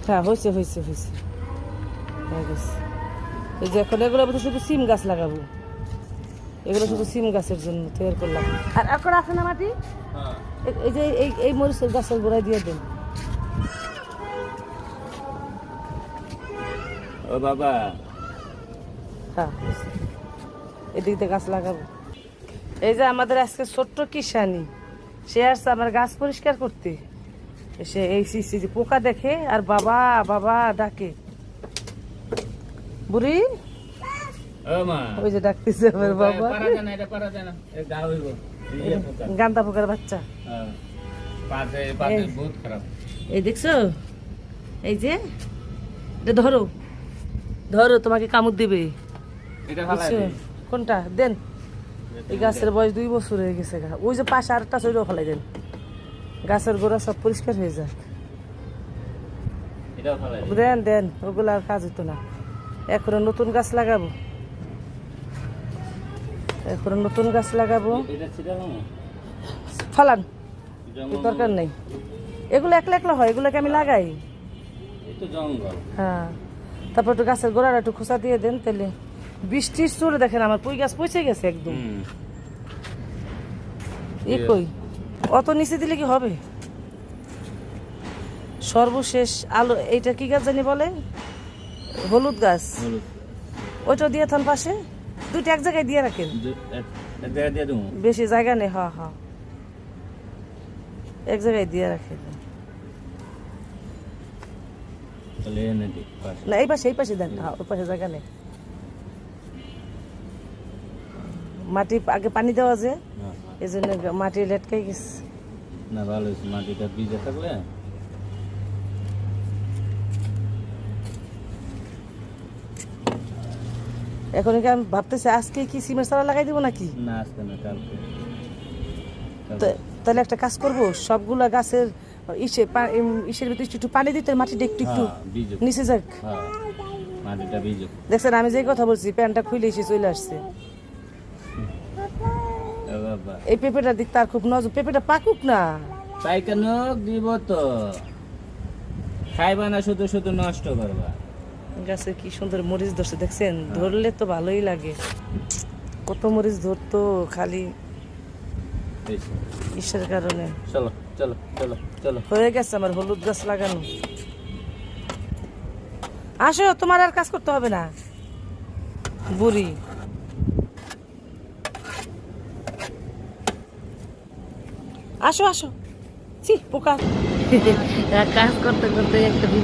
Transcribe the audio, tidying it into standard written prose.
হ্যাঁ হয়েছে হয়েছে হয়েছে হয়ে গেছে। এই যে এখন এগুলো বোধহয় শুধু সিম গাছ লাগাবো, এগুলো শুধু সিম গাছের জন্য তৈরি করলাম। আর এখন আছে না মাটি, এই যে এই মরিচের গাছের গোড়ায় দিয়ে দেন। ও বাবা, হ্যাঁ এদিক দিয়ে গাছ লাগাবো। এই যে আমাদের আজকে ছোট্ট কিষানি, সে আসছে আমার গাছ পরিষ্কার করতে। সে এই যে পোকা দেখে আর বাবা বাবা ডাকে। বুড়ি ওই যে ডাকতেছে আমার বাবা, গান্দা পোকার বাচ্চা। এই দেখছো, এই যে এটা ধরো ধরো, তোমাকে কামড় দিবে। কোনটা দেন? এই গাছের বয়স 2 বছর হয়ে গেছে। ওই যে পাশে আরেকটা চইলেও ফেলাই দেন, গাছের গোড়া সব পরিষ্কার হয়ে যাক। দেন দেন, ওগুলো আর কাজ হতো না। এখনো নতুন গাছ লাগাবো, এখনো নতুন গাছ লাগাবো। ফালান, দরকার নেই। এগুলো একলা একলা হয়, এগুলোকে আমি লাগাই। হ্যাঁ, তারপর একটু গাছের গোড়াটা একটু খোসা দিয়ে দেন, তাহলে বৃষ্টির চোরে দেখেন আমার পুঁই গাছ পচে গেছে একদম। কই অত নিচে দিলে কি হবে? সর্বশেষ আলো, এইটা কি গাছ জানি বলে, হলুদ গাছ, ওইটা দিয়ে থান পাশে। দুইটা এক জায়গায় দিয়ে রাখেন, বেশি জায়গা নেই। হ্যাঁ হ্যাঁ, এক জায়গায় দিয়ে রাখেন। না এই পাশে দেন। হ্যাঁ ওই পাশে জায়গা নেই। মাটি আগে পানি দেওয়া যে, এই জন্য মাটি লেটকাই গেছে। না ভালো হয়েছে, মাটিটা ভিজে থাকলে। এখন কি আমি ভাবতেছি আজকে কি সিমেন্ট সারা লাগাই দিব নাকি? না আজকে না, কালকে। তাহলে একটা কাজ করব, সবগুলা গাছের ইসের ভিতরে একটু পানি দিতে, মাটিটা একটু একটু নিচে যাক। মাটিটা ভিজুক। দেখছেন আমি যে কথা বলছি, প্যান্টটা খুলে এসে চলে আসছে। এই পেঁপেটার দিক তার খুব নজর, পেঁপেটা পাকুক না। তাই কেন দিব তো, খাইবা না, শুধু শুধু নষ্ট করবা। গাছে কি সুন্দর মরিচ ধরছে দেখছেন, ধরলে তো ভালোই লাগে। কত মরিচ ধরতো খালি ইসের কারণে। চলো চলো চলো চলো, হয়ে গেছে আমার হলুদ গাছ লাগানো। আসো, তোমার আর কাজ করতে হবে না বুড়ি। আসো আসো, পোকা কাজ করতে করতে একটা